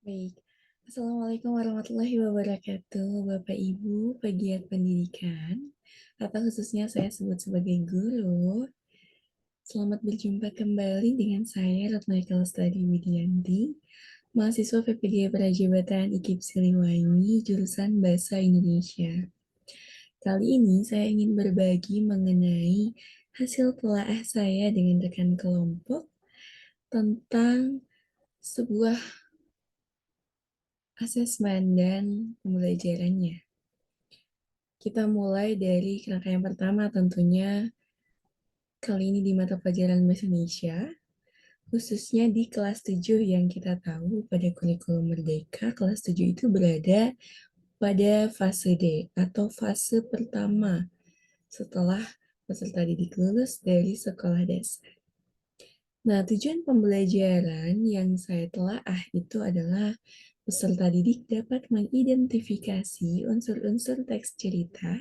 Baik. Assalamualaikum warahmatullahi wabarakatuh, Bapak Ibu pegiat pendidikan, atau khususnya saya sebut sebagai guru. Selamat berjumpa kembali dengan saya, Ratnaika Lestari Widianti, mahasiswa PPG Prajabatan IKIP Siliwangi, jurusan Bahasa Indonesia. Kali ini saya ingin berbagi mengenai hasil telaah saya dengan rekan kelompok tentang sebuah asesmen dan pembelajarannya. Kita mulai dari kerangka yang pertama tentunya kali ini di mata pelajaran Bahasa Indonesia, khususnya di kelas 7 yang kita tahu pada kurikulum Merdeka, kelas 7 itu berada pada fase D atau fase pertama setelah peserta didik lulus dari sekolah dasar. Nah, tujuan pembelajaran yang saya telaah itu adalah peserta didik dapat mengidentifikasi unsur-unsur teks cerita,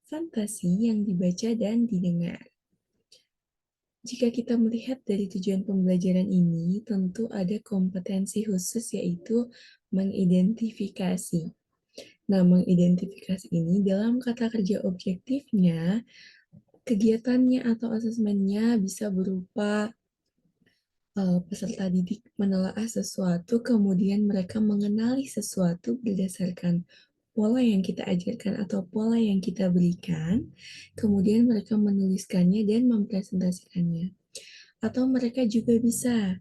fantasi yang dibaca dan didengar. Jika kita melihat dari tujuan pembelajaran ini, tentu ada kompetensi khusus yaitu mengidentifikasi. Nah, mengidentifikasi ini dalam kata kerja objektifnya, kegiatannya atau asesmennya bisa berupa peserta didik menelaah sesuatu, kemudian mereka mengenali sesuatu berdasarkan pola yang kita ajarkan atau pola yang kita berikan, kemudian mereka menuliskannya dan mempresentasikannya. Atau mereka juga bisa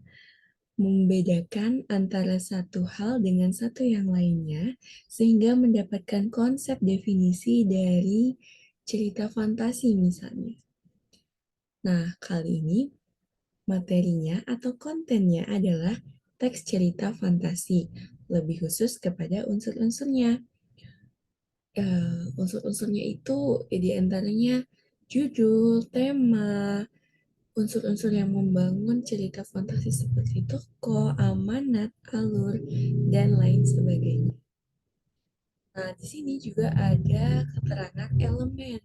membedakan antara satu hal dengan satu yang lainnya, sehingga mendapatkan konsep definisi dari cerita fantasi misalnya. Nah, kali ini materinya atau kontennya adalah teks cerita fantasi, lebih khusus kepada unsur-unsurnya. Unsur-unsurnya itu di antaranya judul, tema, unsur-unsur yang membangun cerita fantasi seperti tokoh, amanat, alur, dan lain sebagainya. Nah, di sini juga ada keterangan elemen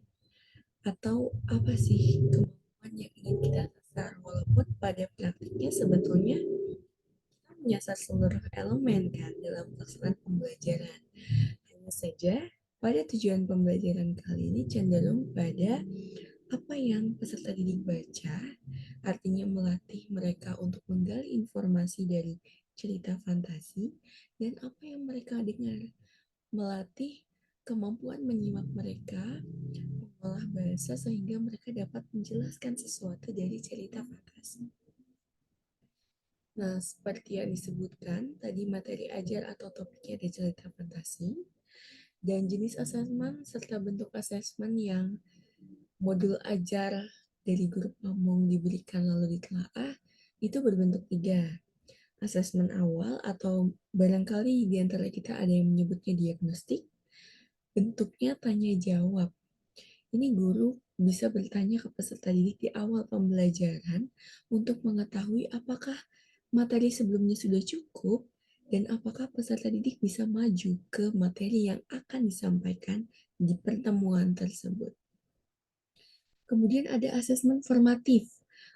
atau apa sih kemampuan yang ingin kita sasar. Walaupun pada praktiknya sebetulnya kita menyasar seluruh elemen kan dalam pelaksanaan pembelajaran. Hanya saja pada tujuan pembelajaran kali ini cenderung pada apa yang peserta didik baca, artinya melatih mereka untuk menggali informasi dari cerita fantasi, dan apa yang mereka dengar, melatih kemampuan menyimak mereka, mengolah bahasa sehingga mereka dapat menjelaskan sesuatu dari cerita fantasi. Nah, seperti yang disebutkan, tadi materi ajar atau topiknya di cerita fantasi, dan jenis asesmen serta bentuk asesmen yang modul ajar dari guru pamong diberikan lalu ditelaah, itu berbentuk 3. Asesmen awal atau barangkali di antara kita ada yang menyebutnya diagnostik, bentuknya tanya jawab. Ini guru bisa bertanya ke peserta didik di awal pembelajaran untuk mengetahui apakah materi sebelumnya sudah cukup dan apakah peserta didik bisa maju ke materi yang akan disampaikan di pertemuan tersebut. Kemudian ada asesmen formatif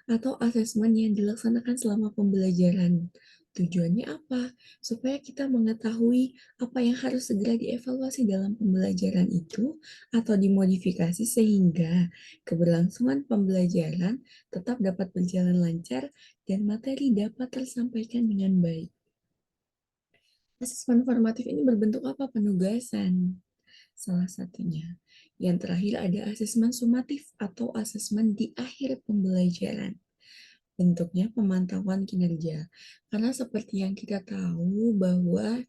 atau asesmen yang dilaksanakan selama pembelajaran. Tujuannya apa? Supaya kita mengetahui apa yang harus segera dievaluasi dalam pembelajaran itu atau dimodifikasi sehingga keberlangsungan pembelajaran tetap dapat berjalan lancar dan materi dapat tersampaikan dengan baik. Asesmen formatif ini berbentuk apa? Penugasan salah satunya. Yang terakhir ada asesmen sumatif atau asesmen di akhir pembelajaran. Bentuknya pemantauan kinerja. Karena seperti yang kita tahu bahwa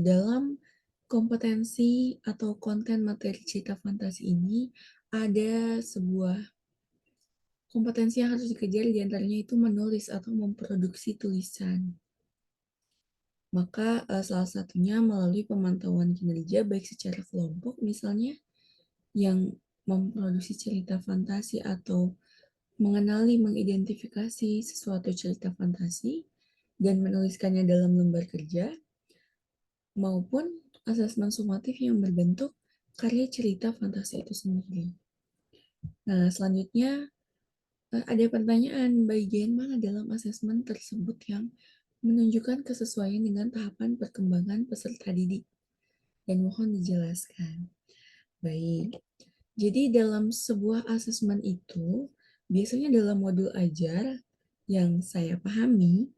dalam kompetensi atau konten materi cerita fantasi ini ada sebuah kompetensi yang harus dikejar, diantaranya itu menulis atau memproduksi tulisan. Maka salah satunya melalui pemantauan kinerja baik secara kelompok misalnya yang memproduksi cerita fantasi atau mengenali, mengidentifikasi sesuatu cerita fantasi dan menuliskannya dalam lembar kerja, maupun asesmen sumatif yang berbentuk karya cerita fantasi itu sendiri. Nah, selanjutnya ada pertanyaan bagian mana dalam asesmen tersebut yang menunjukkan kesesuaian dengan tahapan perkembangan peserta didik. Dan mohon dijelaskan. Baik, jadi dalam sebuah asesmen itu, biasanya dalam modul ajar yang saya pahami,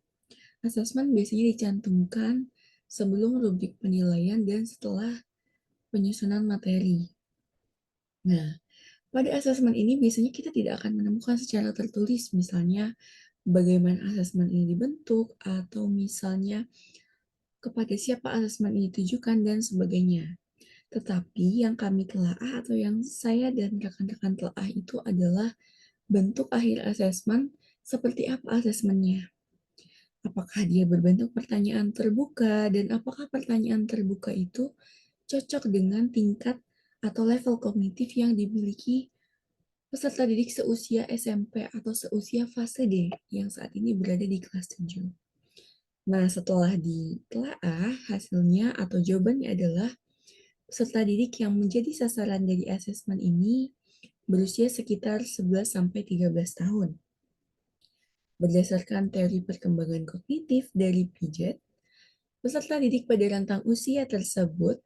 asesmen biasanya dicantumkan sebelum rubrik penilaian dan setelah penyusunan materi. Nah, pada asesmen ini biasanya kita tidak akan menemukan secara tertulis, misalnya bagaimana asesmen ini dibentuk, atau misalnya kepada siapa asesmen ini ditujukan, dan sebagainya. Tetapi yang kami telaah atau yang saya dan rekan-rekan telaah itu adalah bentuk akhir asesmen, seperti apa asesmennya. Apakah dia berbentuk pertanyaan terbuka, dan apakah pertanyaan terbuka itu cocok dengan tingkat atau level kognitif yang dimiliki peserta didik seusia SMP atau seusia fase D yang saat ini berada di kelas 7. Nah, setelah ditelaah, hasilnya atau jawabannya adalah peserta didik yang menjadi sasaran dari asesmen ini berusia sekitar 11-13 tahun. Berdasarkan teori perkembangan kognitif dari Piaget, peserta didik pada rentang usia tersebut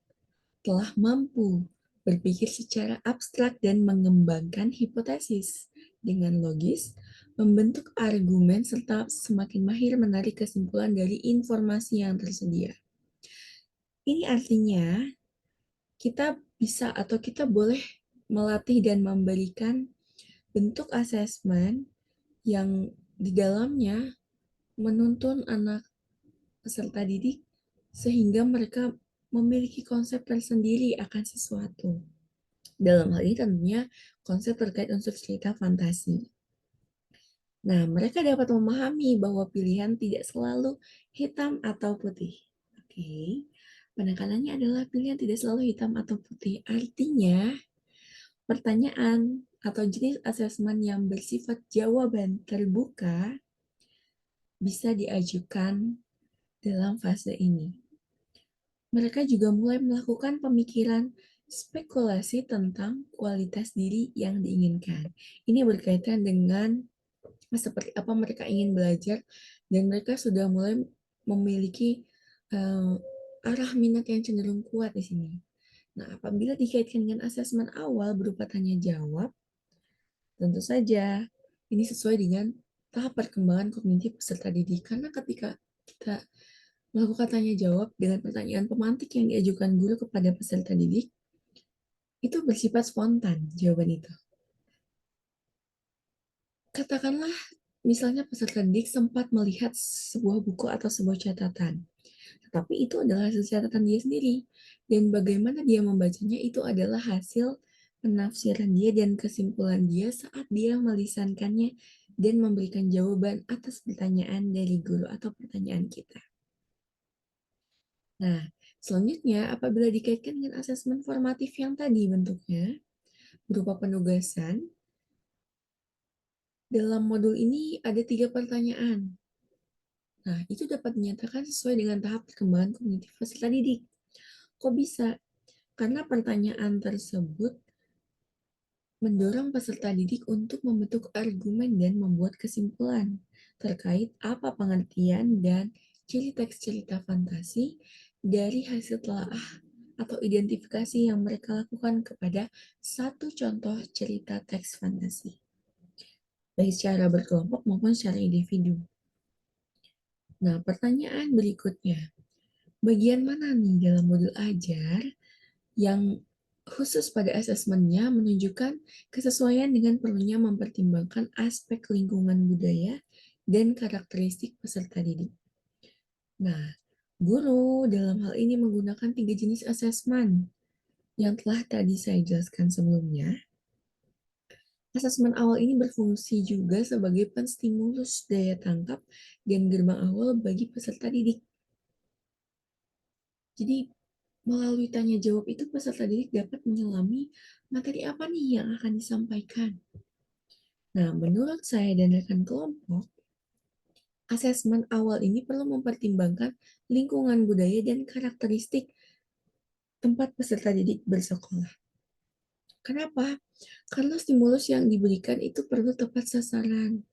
telah mampu berpikir secara abstrak dan mengembangkan hipotesis dengan logis, membentuk argumen, serta semakin mahir menarik kesimpulan dari informasi yang tersedia. Ini artinya kita bisa atau kita boleh melatih dan memberikan bentuk asesmen yang di dalamnya menuntun anak peserta didik sehingga mereka memiliki konsep tersendiri akan sesuatu. Dalam hal ini tentunya konsep terkait unsur cerita fantasi. Nah, mereka dapat memahami bahwa pilihan tidak selalu hitam atau putih. Oke, penekanannya adalah pilihan tidak selalu hitam atau putih. Artinya, pertanyaan atau jenis asesmen yang bersifat jawaban terbuka bisa diajukan dalam fase ini. Mereka juga mulai melakukan pemikiran spekulasi tentang kualitas diri yang diinginkan. Ini berkaitan dengan seperti apa mereka ingin belajar, dan mereka sudah mulai memiliki uh, arah minat yang cenderung kuat di sini. Nah, apabila dikaitkan dengan asesmen awal berupa tanya jawab, tentu saja ini sesuai dengan tahap perkembangan kognitif peserta didik. Karena ketika kita melakukan tanya jawab dengan pertanyaan pemantik yang diajukan guru kepada peserta didik, itu bersifat spontan jawaban itu. Katakanlah misalnya peserta didik sempat melihat sebuah buku atau sebuah catatan, tetapi itu adalah hasil catatan dia sendiri. Dan bagaimana dia membacanya itu adalah hasil penafsiran dia dan kesimpulan dia saat dia melisankannya dan memberikan jawaban atas pertanyaan dari guru atau pertanyaan kita. Nah, selanjutnya apabila dikaitkan dengan asesmen formatif yang tadi bentuknya, berupa penugasan, dalam modul ini ada 3 pertanyaan. Nah, itu dapat dinyatakan sesuai dengan tahap perkembangan kognitif peserta didik. Kok bisa? Karena pertanyaan tersebut mendorong peserta didik untuk membentuk argumen dan membuat kesimpulan terkait apa pengertian dan ciri teks cerita fantasi dari hasil telaah atau identifikasi yang mereka lakukan kepada satu contoh cerita teks fantasi, baik secara berkelompok maupun secara individu. Nah, pertanyaan berikutnya, bagian mana nih dalam modul ajar yang khusus pada asesmennya menunjukkan kesesuaian dengan perlunya mempertimbangkan aspek lingkungan budaya dan karakteristik peserta didik? Nah, guru dalam hal ini menggunakan 3 jenis asesmen yang telah tadi saya jelaskan sebelumnya. Asesmen awal ini berfungsi juga sebagai penstimulus daya tangkap dan gerbang awal bagi peserta didik. Jadi, melalui tanya jawab itu peserta didik dapat menyelami materi apa nih yang akan disampaikan. Nah, menurut saya dan rekan kelompok, asesmen awal ini perlu mempertimbangkan lingkungan budaya dan karakteristik tempat peserta didik bersekolah. Kenapa? Karena stimulus yang diberikan itu perlu tepat sasaran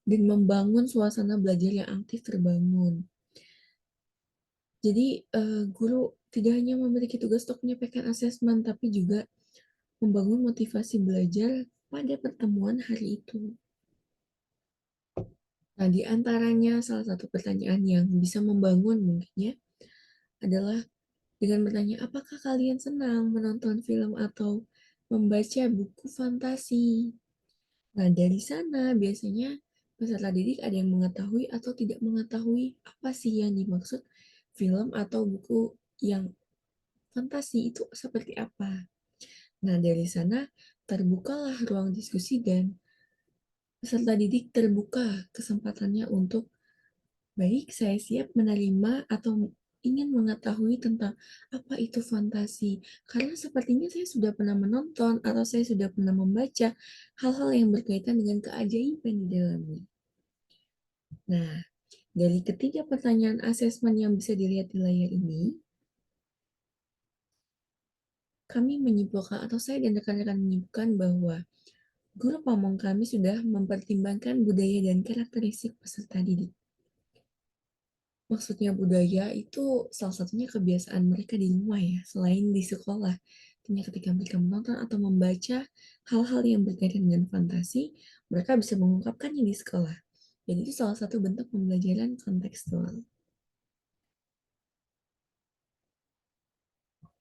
dan membangun suasana belajar yang aktif terbangun. Jadi, guru tidak hanya memiliki tugas untuk menyampaikan asesmen, tapi juga membangun motivasi belajar pada pertemuan hari itu. Nah, di antaranya salah satu pertanyaan yang bisa membangun mungkin ya, adalah dengan bertanya, "Apakah kalian senang menonton film atau membaca buku fantasi?" Nah, dari sana biasanya peserta didik ada yang mengetahui atau tidak mengetahui apa sih yang dimaksud film atau buku yang fantasi itu seperti apa. Nah, dari sana terbukalah ruang diskusi dan peserta didik terbuka kesempatannya untuk, "Baik, saya siap menerima atau ingin mengetahui tentang apa itu fantasi, karena sepertinya saya sudah pernah menonton atau saya sudah pernah membaca hal-hal yang berkaitan dengan keajaiban di dalamnya." Nah, dari ketiga pertanyaan asesmen yang bisa dilihat di layar ini, kami menyimpulkan atau saya dan rekan-rekan menyimpulkan bahwa guru pamong kami sudah mempertimbangkan budaya dan karakteristik peserta didik. Maksudnya budaya itu salah satunya kebiasaan mereka di rumah ya, selain di sekolah. Artinya ketika mereka menonton atau membaca hal-hal yang berkaitan dengan fantasi, mereka bisa mengungkapkannya di sekolah. Jadi itu salah satu bentuk pembelajaran kontekstual.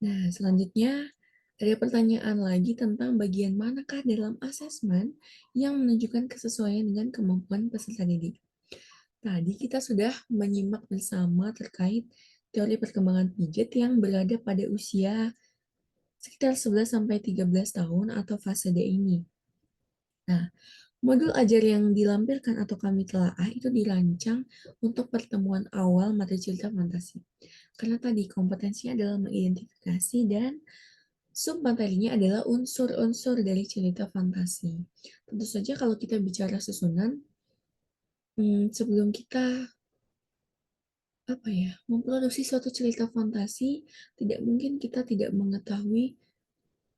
Nah, selanjutnya ada pertanyaan lagi tentang bagian manakah dalam asesmen yang menunjukkan kesesuaian dengan kemampuan peserta didik. Tadi kita sudah menyimak bersama terkait teori perkembangan pijat yang berada pada usia sekitar 11 sampai 13 tahun atau fase D ini. Nah, modul ajar yang dilampirkan atau kami telaah itu dirancang untuk pertemuan awal materi cerita fantasi. Karena tadi kompetensinya adalah mengidentifikasi dan submaterinya adalah unsur-unsur dari cerita fantasi. Tentu saja kalau kita bicara susunan, sebelum kita memproduksi suatu cerita fantasi, tidak mungkin kita tidak mengetahui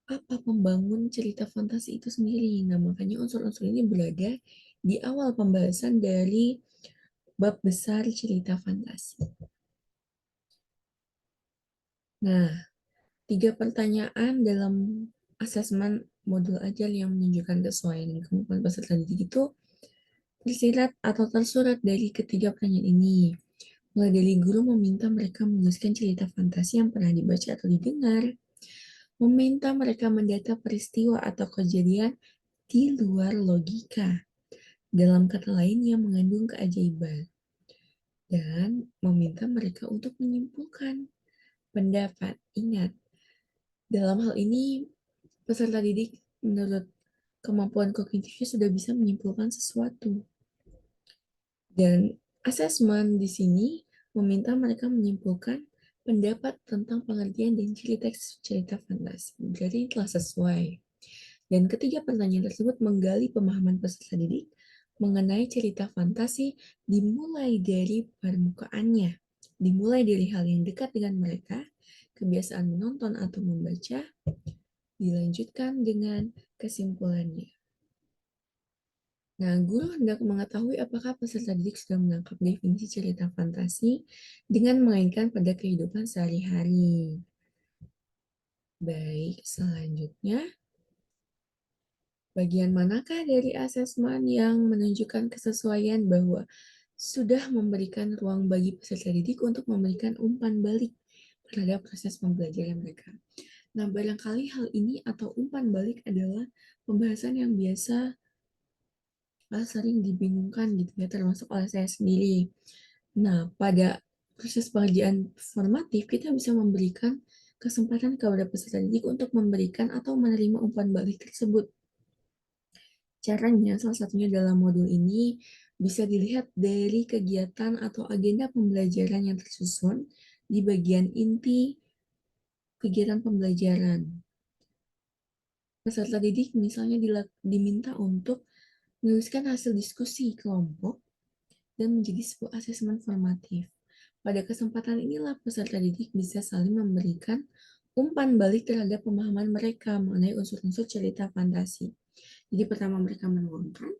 apa pembangun cerita fantasi itu sendiri. Nah, makanya unsur-unsur ini berada di awal pembahasan dari bab besar cerita fantasi. Nah, 3 pertanyaan dalam asesmen modul ajar yang menunjukkan kesesuaian dengan kemampuan peserta didik itu tersirat atau tersurat dari ketiga pertanyaan ini. Mulai dari guru meminta mereka menuliskan cerita fantasi yang pernah dibaca atau didengar, meminta mereka mendata peristiwa atau kejadian di luar logika, dalam kata lain yang mengandung keajaiban, dan meminta mereka untuk menyimpulkan pendapat. Ingat, dalam hal ini peserta didik menurut kemampuan kognitifnya sudah bisa menyimpulkan sesuatu. Dan asesmen di sini meminta mereka menyimpulkan pendapat tentang pengertian dan ciri teks cerita fantasi. Jadi telah sesuai. Dan ketiga pertanyaan tersebut menggali pemahaman peserta didik mengenai cerita fantasi dimulai dari permukaannya, dimulai dari hal yang dekat dengan mereka, kebiasaan menonton atau membaca, dilanjutkan dengan kesimpulannya. Nah, guru hendak mengetahui apakah peserta didik sudah menangkap definisi cerita fantasi dengan mengaitkan pada kehidupan sehari-hari. Baik, selanjutnya, bagian manakah dari asesmen yang menunjukkan kesesuaian bahwa sudah memberikan ruang bagi peserta didik untuk memberikan umpan balik terhadap proses pembelajaran mereka? Nah, barangkali hal ini atau umpan balik adalah pembahasan yang biasa sering dibingungkan gitu ya, termasuk oleh saya sendiri. Nah, pada proses pengerjaan formatif, kita bisa memberikan kesempatan kepada peserta didik untuk memberikan atau menerima umpan balik tersebut. Caranya, salah satunya dalam modul ini bisa dilihat dari kegiatan atau agenda pembelajaran yang tersusun di bagian inti kegiatan pembelajaran. Peserta didik misalnya diminta untuk menuliskan hasil diskusi kelompok dan menjadi sebuah asesmen formatif. Pada kesempatan inilah peserta didik bisa saling memberikan umpan balik terhadap pemahaman mereka mengenai unsur-unsur cerita fantasi. Jadi pertama mereka menuangkan,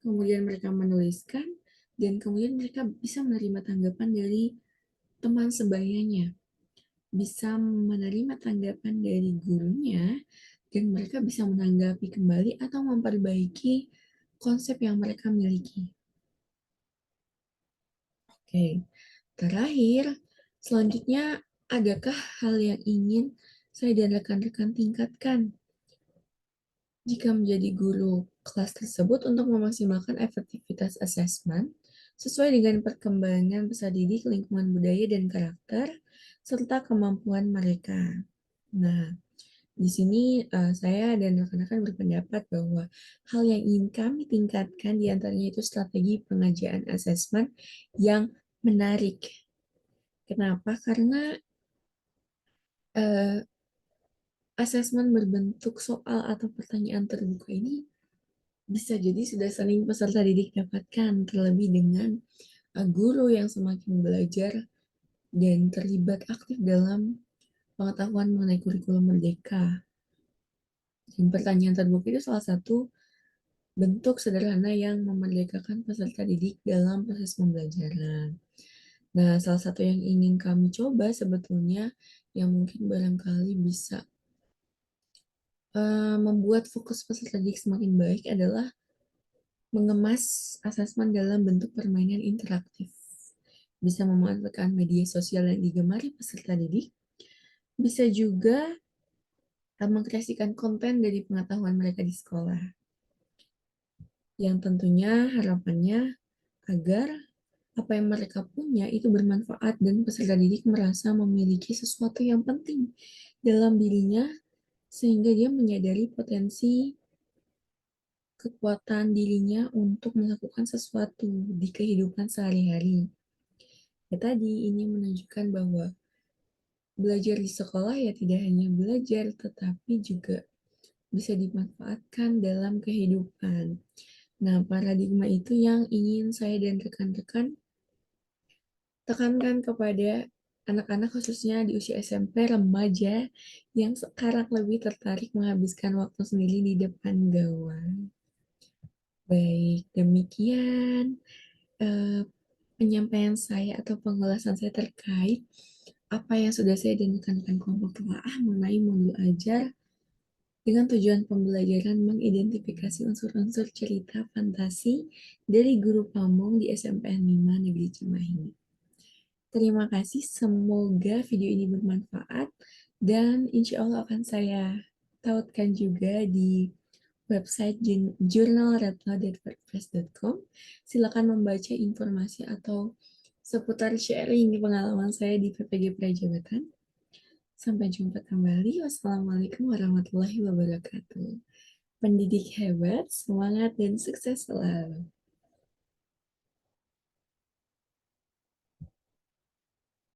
kemudian mereka menuliskan, dan kemudian mereka bisa menerima tanggapan dari teman sebayanya bisa menerima tanggapan dari gurunya dan mereka bisa menanggapi kembali atau memperbaiki konsep yang mereka miliki. Oke, terakhir, selanjutnya adakah hal yang ingin saya dan rekan-rekan tingkatkan jika menjadi guru kelas tersebut untuk memaksimalkan efektivitas asesmen sesuai dengan perkembangan peserta didik, lingkungan budaya, dan karakter, serta kemampuan mereka. Nah, di sini saya dan rekan-rekan berpendapat bahwa hal yang ingin kami tingkatkan di antaranya itu strategi pengajian asesmen yang menarik. Kenapa? Karena eh, asesmen berbentuk soal atau pertanyaan terbuka ini bisa jadi sudah sering peserta didik dapatkan, terlebih dengan guru yang semakin belajar dan terlibat aktif dalam pengetahuan mengenai kurikulum merdeka. Dan pertanyaan terbuka itu salah satu bentuk sederhana yang memerdekakan peserta didik dalam proses pembelajaran. Nah, salah satu yang ingin kami coba sebetulnya yang mungkin barangkali bisa membuat fokus peserta didik semakin baik adalah mengemas asesmen dalam bentuk permainan interaktif. Bisa memanfaatkan media sosial yang digemari peserta didik, bisa juga mengkreasikan konten dari pengetahuan mereka di sekolah. Yang tentunya harapannya agar apa yang mereka punya itu bermanfaat dan peserta didik merasa memiliki sesuatu yang penting dalam dirinya sehingga dia menyadari potensi kekuatan dirinya untuk melakukan sesuatu di kehidupan sehari-hari. Ya, tadi ini menunjukkan bahwa belajar di sekolah ya tidak hanya belajar, tetapi juga bisa dimanfaatkan dalam kehidupan. Nah, paradigma itu yang ingin saya dan rekan-rekan tekankan kepada anak-anak khususnya di usia SMP remaja yang sekarang lebih tertarik menghabiskan waktu sendiri di depan gawang. Baik, demikian eh, penyampaian saya atau pengulasan saya terkait apa yang sudah saya dan rekan-rekan kelompok telaah mengenai modul ajar dengan tujuan pembelajaran mengidentifikasi unsur-unsur cerita fantasi dari guru pamong di SMPN 5 Negeri Cimahi. Terima kasih, semoga video ini bermanfaat dan insya Allah akan saya tautkan juga di website journalretno.wordpress.com. Silakan membaca informasi atau seputar sharing pengalaman saya di PPG Prajabatan. Sampai jumpa kembali. Wassalamualaikum warahmatullahi wabarakatuh. Pendidik hebat, semangat, dan sukses selalu.